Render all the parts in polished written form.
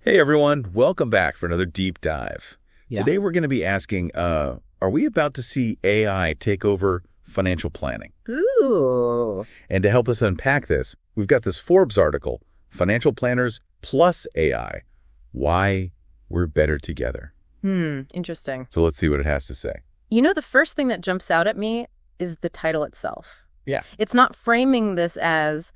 Hey everyone, welcome back for another deep dive. Yeah. Today we're going to be asking, are we about to see AI take over financial planning? Ooh. And to help us unpack this, we've got this Forbes article, Financial Planners Plus AI, Why We're Better Together. Interesting. So let's see what it has to say. You know, the first thing that jumps out at me is the title itself. Yeah. It's not framing this as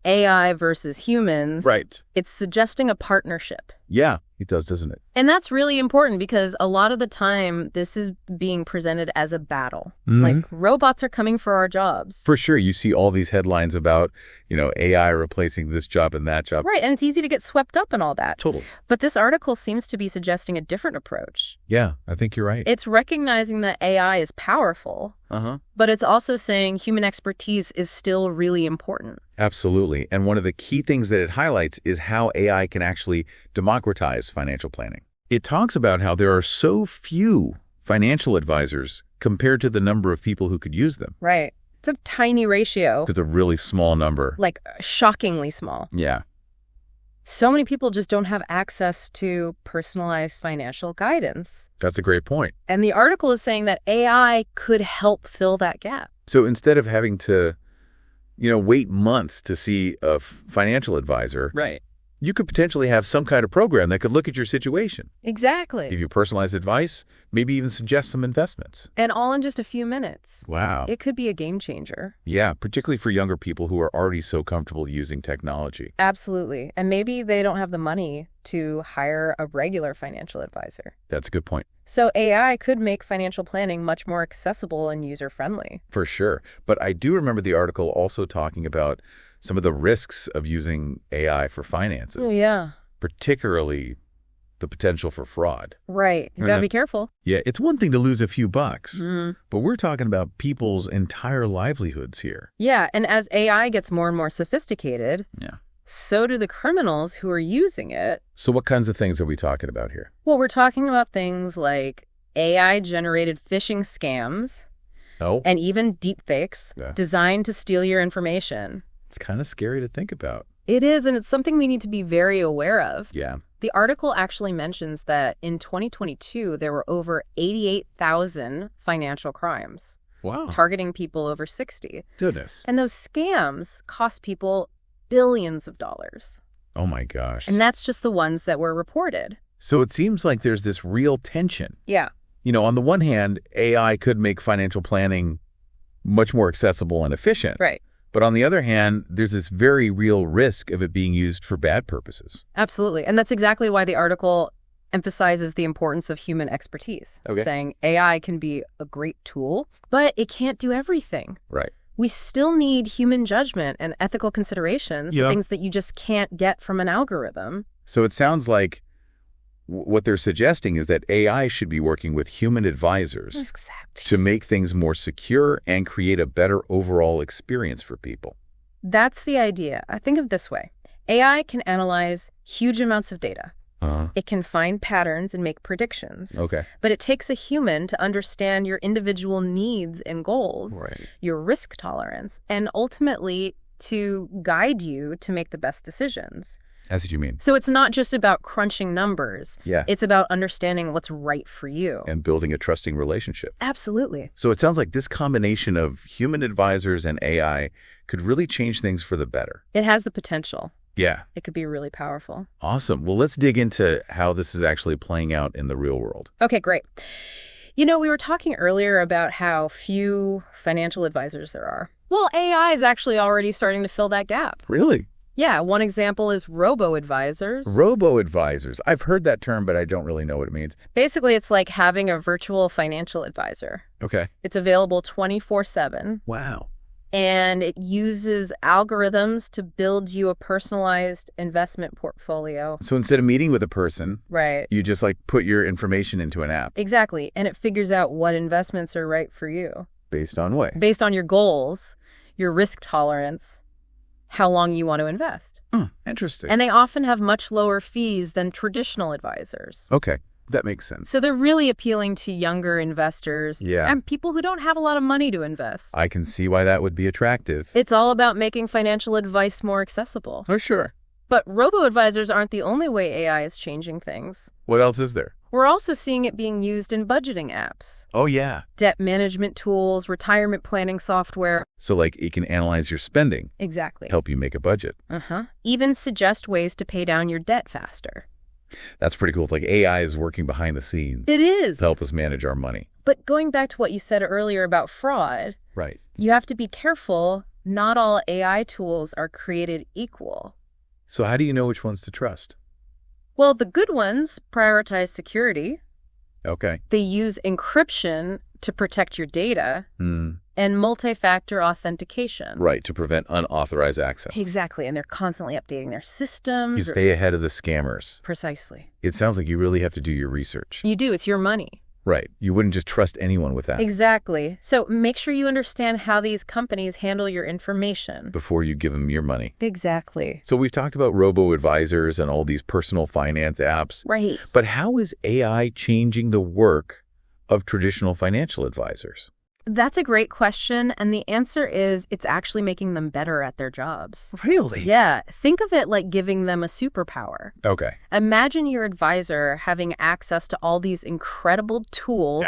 AI versus humans. Right. It's suggesting a partnership. Yeah, it does, doesn't it? And that's really important because a lot of the time this is being presented as a battle. Mhm. Like robots are coming for our jobs. For sure, you see all these headlines about, AI replacing this job and that job. Right, and it's easy to get swept up in all that. Totally. But this article seems to be suggesting a different approach. Yeah, I think you're right. It's recognizing that AI is powerful, but it's also saying human expertise is still really important. Absolutely. And one of the key things that it highlights is how AI can actually democratize financial planning. It talks about how there are so few financial advisors compared to the number of people who could use them. Right. It's a tiny ratio. It's a really small number. Like, shockingly small. Yeah. So many people just don't have access to personalized financial guidance. That's a great point. And the article is saying that AI could help fill that gap. So instead of having to, wait months to see a financial advisor, Right. you could potentially have some kind of program that could look at your situation, Exactly. give you personalized advice, maybe even suggest some investments. And all in just a few minutes. Wow. It could be a game changer. Yeah, particularly for younger people who are already so comfortable using technology. Absolutely. And maybe they don't have the money to hire a regular financial advisor. That's a good point. So AI could make financial planning much more accessible and user-friendly. For sure. But I do remember the article also talking about some of the risks of using AI for finances, Oh, yeah. particularly the potential for fraud. Right. You gotta be careful. Yeah, it's one thing to lose a few bucks, Mm. but we're talking about people's entire livelihoods here. Yeah, and as AI gets more and more sophisticated, Yeah. so do the criminals who are using it. So what kinds of things are we talking about here? Well, we're talking about things like AI-generated phishing scams Oh, and even deepfakes Yeah. designed to steal your information. it's kind of scary to think about. It is, and it's something we need to be very aware of. Yeah. The article actually mentions that in 2022, there were over 88,000 financial crimes Wow. targeting people over 60. Goodness. And those scams cost people billions of dollars. Oh my gosh. And that's just the ones that were reported. So it seems like there's this real tension. Yeah. On the one hand, AI could make financial planning much more accessible and efficient. Right. But on the other hand, there's this very real risk of it being used for bad purposes. Absolutely. And that's exactly why the article emphasizes the importance of human expertise. Okay. Saying AI can be a great tool, but it can't do everything. Right. We still need human judgment and ethical considerations, Yeah. things that you just can't get from an algorithm. So it sounds like what they're suggesting is that AI should be working with human advisors Exactly. to make things more secure and create a better overall experience for people. That's the idea. I think of it this way. AI can analyze huge amounts of data. It can find patterns and make predictions. Okay. But it takes a human to understand your individual needs and goals, Right. your risk tolerance, and ultimately to guide you to make the best decisions. That's what you mean. So it's not just about crunching numbers. Yeah. It's about understanding what's right for you. And building a trusting relationship. Absolutely. So it sounds like this combination of human advisors and AI could really change things for the better. It has the potential. Yeah. It could be really powerful. Awesome. Well, let's dig into how this is actually playing out in the real world. Okay, great. We were talking earlier about how few financial advisors there are. Well, AI is actually already starting to fill that gap. Really? Yeah, one example is Robo-Advisors. Robo-Advisors. I've heard that term, but I don't really know what it means. Basically, it's like having a virtual financial advisor. Okay. It's available 24/7, Wow. and it uses algorithms to build you a personalized investment portfolio. So instead of meeting with a person, Right. you just put your information into an app. Exactly, and it figures out what investments are right for you. Based on what? Based on your goals, your risk tolerance, how long you want to invest. Interesting. And they often have much lower fees than traditional advisors. Okay. That makes sense. So they're really appealing to younger investors and people who don't have a lot of money to invest. I can see why that would be attractive. It's all about making financial advice more accessible. Oh, sure. But robo-advisors aren't the only way AI is changing things. What else is there? We're also seeing it being used in budgeting apps, Oh, yeah. debt management tools, retirement planning software. So, like, it can analyze your spending, Exactly. help you make a budget. Even suggest ways to pay down your debt faster. That's pretty cool. It's like AI is working behind the scenes It is. to help us manage our money. But going back to what you said earlier about fraud, Right. you have to be careful. Not all AI tools are created equal. So how do you know which ones to trust? Well, the good ones prioritize security. Okay. They use encryption to protect your data and multi-factor authentication. Right, to prevent unauthorized access. Exactly, and they're constantly updating their systems. You stay ahead of the scammers. Precisely. It sounds like you really have to do your research. You do. It's your money. Right. You wouldn't just trust anyone with that. Exactly. So make sure you understand how these companies handle your information. Before you give them your money. Exactly. So we've talked about robo-advisors and all these personal finance apps. Right. But how is AI changing the work of traditional financial advisors? That's a great question, and the answer is it's actually making them better at their jobs. Really? Yeah, think of it like giving them a superpower. Okay. Imagine your advisor having access to all these incredible tools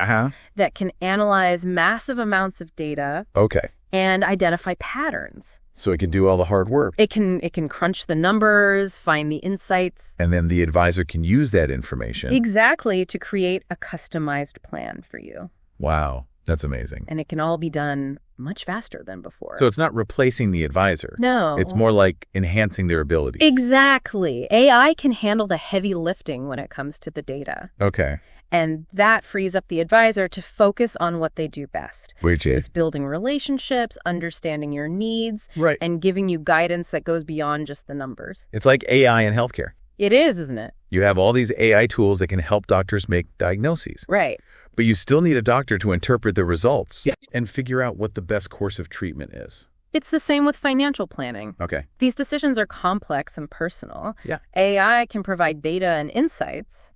that can analyze massive amounts of data Okay. and identify patterns. So it can do all the hard work. It can crunch the numbers, find the insights. And then the advisor can use that information. Exactly, to create a customized plan for you. Wow. That's amazing. And it can all be done much faster than before. So it's not replacing the advisor. No. It's more like enhancing their abilities. Exactly. AI can handle the heavy lifting when it comes to the data. Okay. And that frees up the advisor to focus on what they do best. Which is? It's building relationships, understanding your needs, Right. and giving you guidance that goes beyond just the numbers. It's like AI in healthcare. It is, isn't it? You have all these AI tools that can help doctors make diagnoses. Right. But you still need a doctor to interpret the results and figure out what the best course of treatment is. It's the same with financial planning. Okay. These decisions are complex and personal. Yeah. AI can provide data and insights,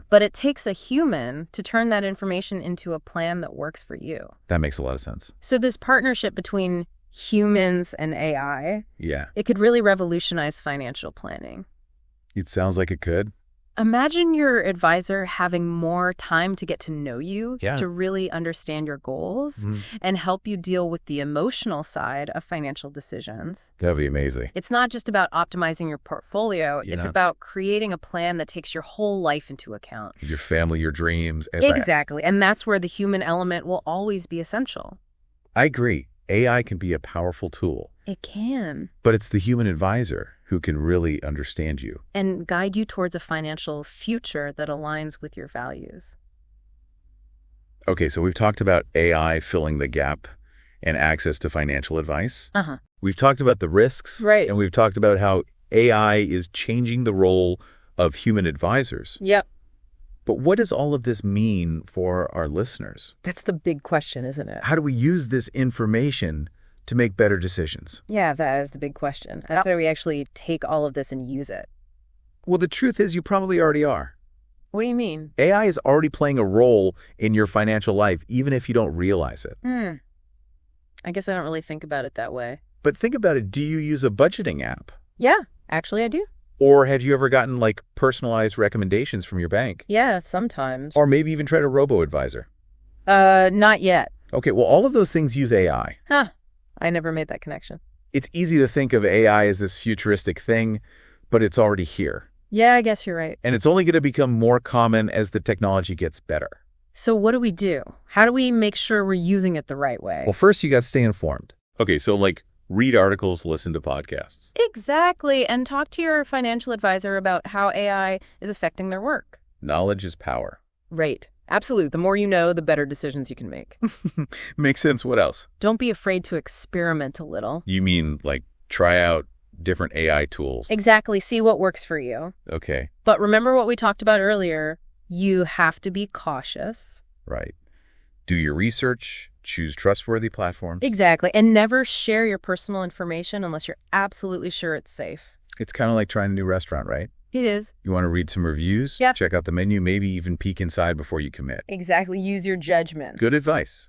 but it takes a human to turn that information into a plan that works for you. That makes a lot of sense. So this partnership between humans and AI, Yeah. it could really revolutionize financial planning. It sounds like it could. Imagine your advisor having more time to get to know you, Yeah. to really understand your goals, and help you deal with the emotional side of financial decisions. That'd be amazing. It's not just about optimizing your portfolio. Yeah. It's about creating a plan that takes your whole life into account. Your family, your dreams. Exactly. And that's where the human element will always be essential. I agree. AI can be a powerful tool, It can. but it's the human advisor who can really understand you. And guide you towards a financial future that aligns with your values. Okay, so we've talked about AI filling the gap and access to financial advice. We've talked about the risks. Right. And we've talked about how AI is changing the role of human advisors. Yep. But what does all of this mean for our listeners? That's the big question, isn't it? How do we use this information to make better decisions? Yeah, that is the big question. How do we actually take all of this and use it? Well, the truth is you probably already are. What do you mean? AI is already playing a role in your financial life, even if you don't realize it. I guess I don't really think about it that way. But think about it. Do you use a budgeting app? Yeah, actually I do. Or have you ever gotten like personalized recommendations from your bank? Yeah, sometimes. Or maybe even tried a robo-advisor? Not yet. Okay, well, all of those things use AI. Huh. I never made that connection. It's easy to think of AI as this futuristic thing, but it's already here. Yeah, I guess you're right. And it's only going to become more common as the technology gets better. So what do we do? How do we make sure we're using it the right way? Well, first you got to stay informed. Okay, so like read articles, listen to podcasts. Exactly, and talk to your financial advisor about how AI is affecting their work. Knowledge is power. Right. Absolutely. The more you know, the better decisions you can make. Makes sense. What else? Don't be afraid to experiment a little. You mean like try out different AI tools? Exactly. See what works for you. Okay. But remember what we talked about earlier. You have to be cautious. Right. Do your research, choose trustworthy platforms. Exactly. And never share your personal information unless you're absolutely sure it's safe. It's kind of like trying a new restaurant, right? It is. You want to read some reviews? Yep. Check out the menu, maybe even peek inside before you commit. Exactly. Use your judgment. Good advice.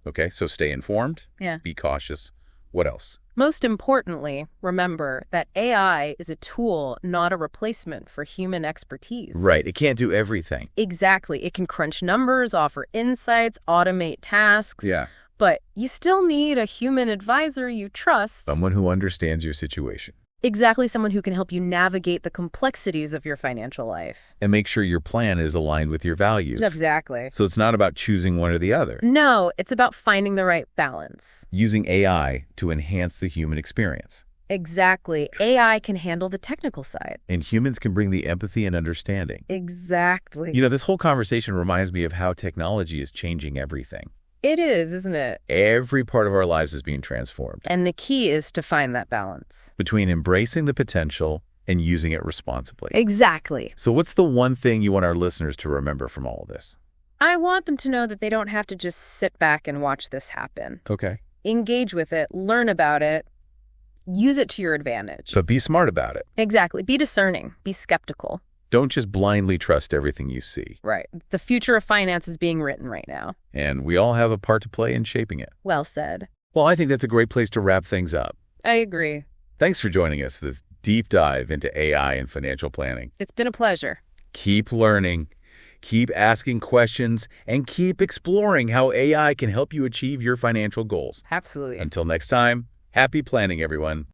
Okay, so stay informed. Yeah. Be cautious. What else? Most importantly, remember that AI is a tool, not a replacement for human expertise. Right, it can't do everything. Exactly. It can crunch numbers, offer insights, automate tasks. Yeah. But you still need a human advisor you trust. Someone who understands your situation. Exactly, someone who can help you navigate the complexities of your financial life. And make sure your plan is aligned with your values. Exactly. So it's not about choosing one or the other. No, it's about finding the right balance. Using AI to enhance the human experience. Exactly. AI can handle the technical side. And humans can bring the empathy and understanding. Exactly. This whole conversation reminds me of how technology is changing everything. It is, isn't it? Every part of our lives is being transformed. And the key is to find that balance. Between embracing the potential and using it responsibly. Exactly. So what's the one thing you want our listeners to remember from all of this? I want them to know that they don't have to just sit back and watch this happen. Okay. Engage with it, learn about it, use it to your advantage. But be smart about it. Exactly. Be discerning. Be skeptical. Don't just blindly trust everything you see. Right. The future of finance is being written right now. And we all have a part to play in shaping it. Well said. Well, I think that's a great place to wrap things up. I agree. Thanks for joining us for this deep dive into AI and financial planning. It's been a pleasure. Keep learning, keep asking questions, and keep exploring how AI can help you achieve your financial goals. Absolutely. Until next time, happy planning, everyone.